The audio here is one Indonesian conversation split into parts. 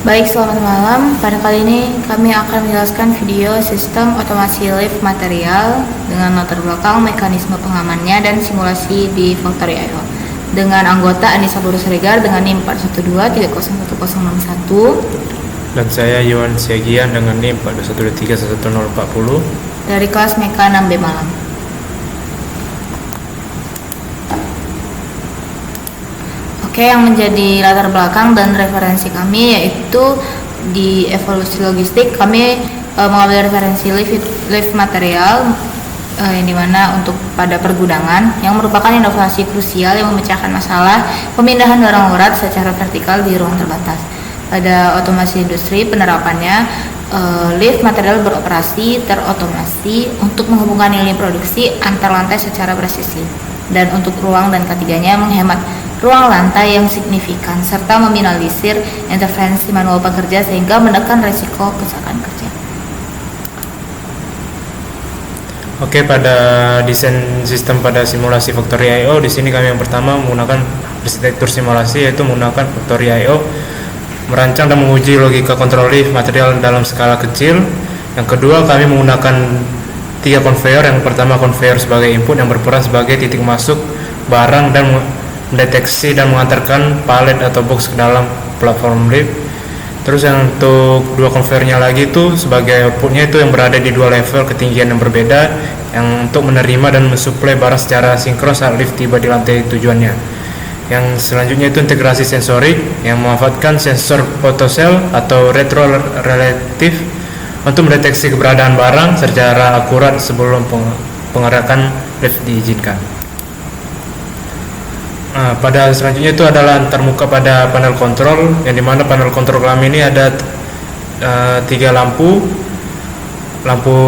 Baik, selamat malam. Pada kali ini kami akan menjelaskan video sistem otomasi lift material dengan latar belakang mekanisme pengamannya dan simulasi di Factory.io dengan anggota Anissa Purus Regar dengan NIM 412301061 Dan saya Yohan Siagian dengan NIM 421231040 dari kelas Meka 6B Malang. Oke, yang menjadi latar belakang dan referensi kami yaitu di evolusi logistik kami mengambil referensi lift material yang dimana untuk pada pergudangan yang merupakan inovasi krusial yang memecahkan masalah pemindahan barang berat secara vertikal di ruang terbatas. Pada otomasi industri penerapannya lift material beroperasi terotomasi untuk menghubungkan lini produksi antar lantai secara presisi, dan untuk ruang dan ketiganya menghemat ruang lantai yang signifikan serta meminimalisir intervensi manual pekerja sehingga menekan risiko kecelakaan kerja. Oke, pada desain sistem pada simulasi Factory.io di sini kami yang pertama menggunakan arsitektur simulasi, yaitu menggunakan Factory.io merancang dan menguji logika kontrol lift material dalam skala kecil. Yang kedua, kami menggunakan 3 conveyor. Yang pertama, conveyor sebagai input yang berperan sebagai titik masuk barang dan mendeteksi dan mengantarkan palet atau box ke dalam platform lift. Terus yang untuk 2 conveyornya lagi itu sebagai outputnya itu yang berada di 2 level ketinggian yang berbeda, yang untuk menerima dan mensuplai barang secara sinkron saat lift tiba di lantai tujuannya. Yang selanjutnya itu integrasi sensorik yang memanfaatkan sensor photocell atau retrorelatif untuk mendeteksi keberadaan barang secara akurat sebelum pengerakan lift diizinkan. Nah, pada selanjutnya itu adalah antarmuka pada panel kontrol, yang dimana panel kontrol kami ini ada 3 lampu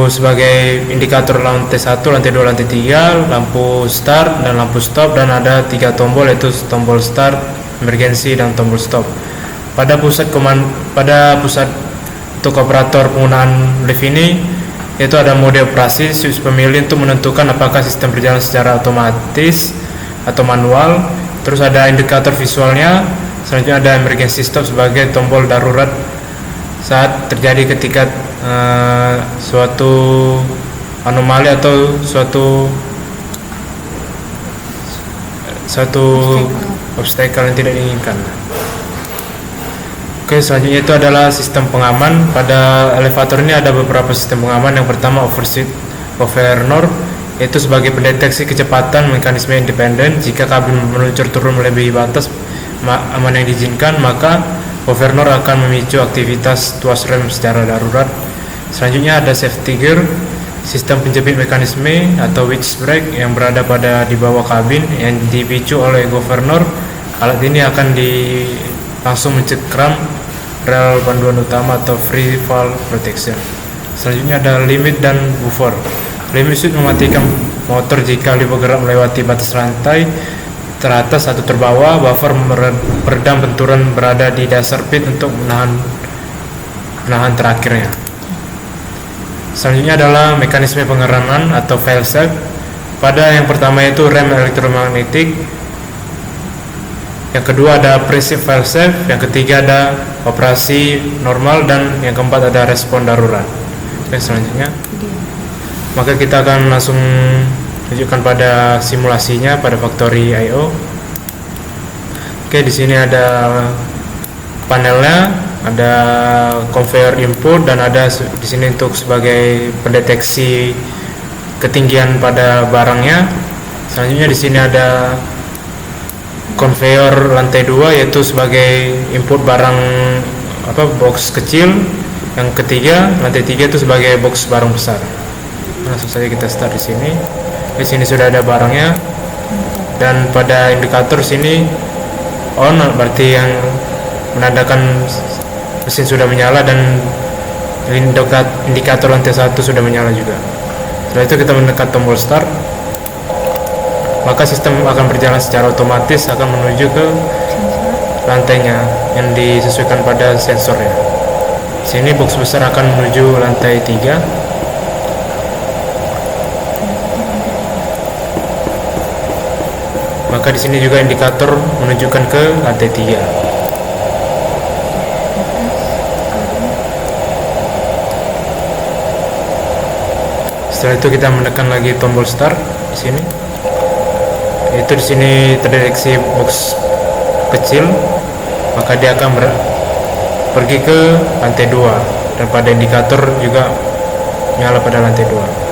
sebagai indikator lantai 1, lantai 2, lantai 3, lampu start dan lampu stop, dan ada 3 tombol, yaitu tombol start, emergency, dan tombol stop. Pada pusat untuk operator penggunaan lift ini yaitu ada mode operasi, switch pemilih untuk menentukan apakah sistem berjalan secara otomatis atau manual. Terus ada indikator visualnya. Selanjutnya ada emergency stop sebagai tombol darurat saat terjadi ketika suatu anomali atau suatu obstacle yang tidak diinginkan. Oke, selanjutnya itu adalah sistem pengaman. Pada elevator ini ada beberapa sistem pengaman. Yang pertama, overnorm, yaitu sebagai pendeteksi kecepatan mekanisme independen. Jika kabin meluncur turun melebihi batas aman yang diizinkan, maka overnorm akan memicu aktivitas tuas rem secara darurat. Selanjutnya ada safety gear, sistem penjepit mekanisme atau winch brake yang berada di bawah kabin yang dipicu oleh governor. Alat ini akan langsung mencekram rel panduan utama atau free fall protection. Selanjutnya ada limit dan buffer. Limit switch mematikan motor jika bergerak melewati batas rantai teratas atau terbawah. Buffer meredam benturan berada di dasar pit untuk menahan terakhirnya. Selanjutnya adalah mekanisme pengereman atau fail safe. Pada yang pertama itu rem elektromagnetik. Yang kedua ada prinsip fail safe. Yang ketiga ada operasi normal, dan yang keempat ada respon darurat. Oke, selanjutnya maka kita akan langsung tunjukkan pada simulasinya pada Factory.io. Oke, di sini ada panelnya, ada conveyor input, dan ada di sini untuk sebagai pendeteksi ketinggian pada barangnya. Selanjutnya di sini ada conveyor lantai 2, yaitu sebagai input barang box kecil. Yang ketiga, lantai 3 itu sebagai box barang besar. Langsung saja kita start di sini. Di sini sudah ada barangnya, dan pada indikator sini on, berarti yang menandakan mesin sudah menyala, dan indikator lantai 1 sudah menyala juga. Setelah itu kita menekan tombol start, maka sistem akan berjalan secara otomatis akan menuju ke lantainya yang disesuaikan pada sensornya. Sini box besar akan menuju lantai 3. Maka di sini juga indikator menunjukkan ke lantai 3. setelah itu kita menekan lagi tombol start di sini. Itu di sini terdeteksi box kecil, maka dia akan pergi ke lantai 2 dan pada indikator juga nyala pada lantai 2.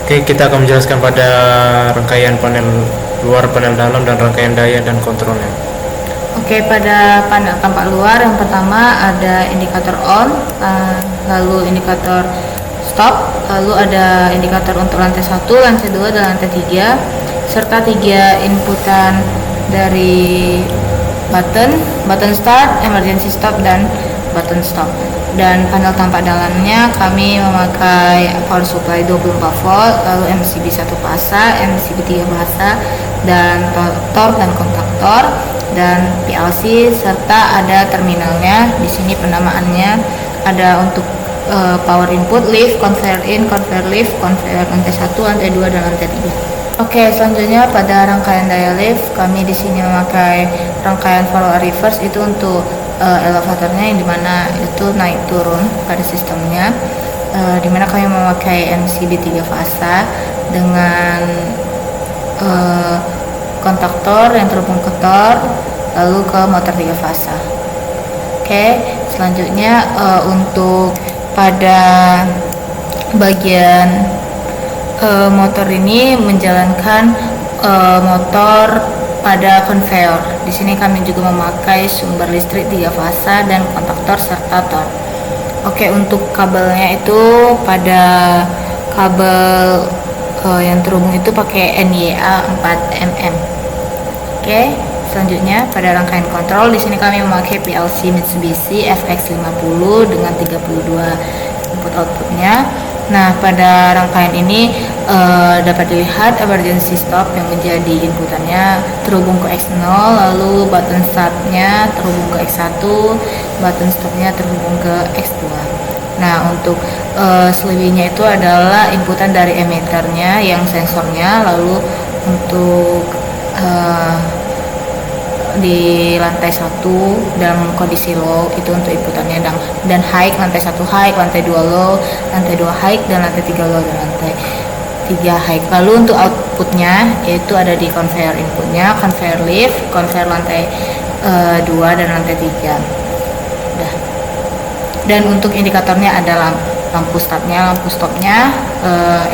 Oke, kita akan menjelaskan pada rangkaian panel luar, panel dalam, dan rangkaian daya dan kontrolnya. Oke, pada panel tampak luar yang pertama ada indikator on, lalu indikator stop, lalu ada indikator untuk lantai 1, lantai 2, dan lantai 3, serta 3 inputan dari button start, emergency stop, dan button stop. Dan panel tampak dalamnya kami memakai power supply 24 volt, lalu MCB 1 fasa, MCB 3 fasa, dan torque dan kontaktor, dan PLC, serta ada terminalnya. Di sini penamaannya ada untuk power input, lift, conveyor in, conveyor lift, conveyor lantai 1, lantai 2, dan lantai 3. Oke, selanjutnya pada rangkaian daya lift kami di sini memakai rangkaian forward reverse, itu untuk elevatornya, yang dimana itu naik turun pada sistemnya, dimana kami memakai MCB 3 fasa dengan kontaktor yang terhubung ke torque, lalu ke motor 3 fasa. Oke, selanjutnya untuk pada bagian motor ini menjalankan motor pada conveyor. Di sini kami juga memakai sumber listrik 3 fasa dan kontaktor serta torque. Oke, untuk kabelnya itu pada kabel yang terhubung itu pakai NYA 4 mm. Oke, selanjutnya pada rangkaian kontrol di sini kami memakai PLC Mitsubishi FX50 dengan 32 input outputnya. Nah, pada rangkaian ini dapat dilihat emergency stop yang menjadi inputannya terhubung ke X0, lalu button startnya terhubung ke X1, button stopnya terhubung ke X2. Nah, untuk selebihnya itu adalah inputan dari emitter-nya yang sensornya, lalu untuk di lantai 1 dalam kondisi low itu untuk inputannya, dan high lantai 1 high, lantai 2 low, lantai 2 high, dan lantai 3 low, dan lantai 3 high. Lalu untuk outputnya yaitu ada di conveyor inputnya, conveyor lift, conveyor lantai 2 dan lantai 3. Udah. Dan untuk indikatornya ada lampu startnya, lampu stopnya,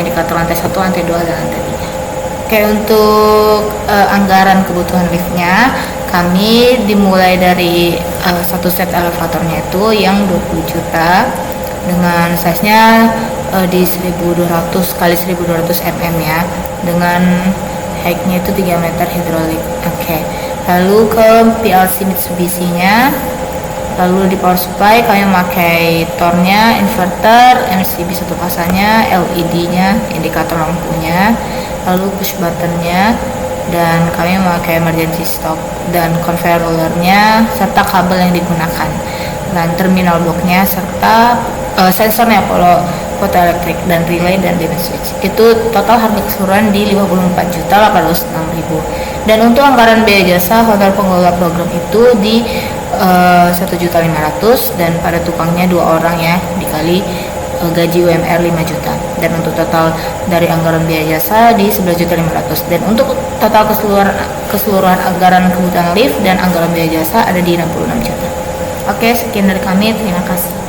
indikator lantai 1, lantai 2, dan lantai 3. Oke, untuk anggaran kebutuhan liftnya kami dimulai dari satu set elevatornya itu yang 20 juta dengan size nya di 1200 kali 1200 mm ya, dengan height-nya itu 3 meter hidrolik. Oke. Lalu ke PLC Mitsubishi-nya, lalu di power supply kami memakai tornya, inverter, MCB satu pasanya, LED-nya, indikator lampunya, lalu push button-nya, dan kami memakai emergency stop dan conveyor roller-nya serta kabel yang digunakan, dan terminal box-nya serta sensornya fotoelektrik dan relay dan dimmer switch. Itu total harga keseluruhan di 54.806.000. Dan untuk anggaran biaya jasa hotel pengelola program itu di 1.500.000, dan pada tukangnya 2 orang ya, dikali gaji UMR 5 juta. Dan untuk total dari anggaran biaya jasa di 11.500.000. Dan untuk total keseluruhan anggaran kebutuhan lift dan anggaran biaya jasa ada di 66 juta. Oke, sekian dari kami. Terima kasih.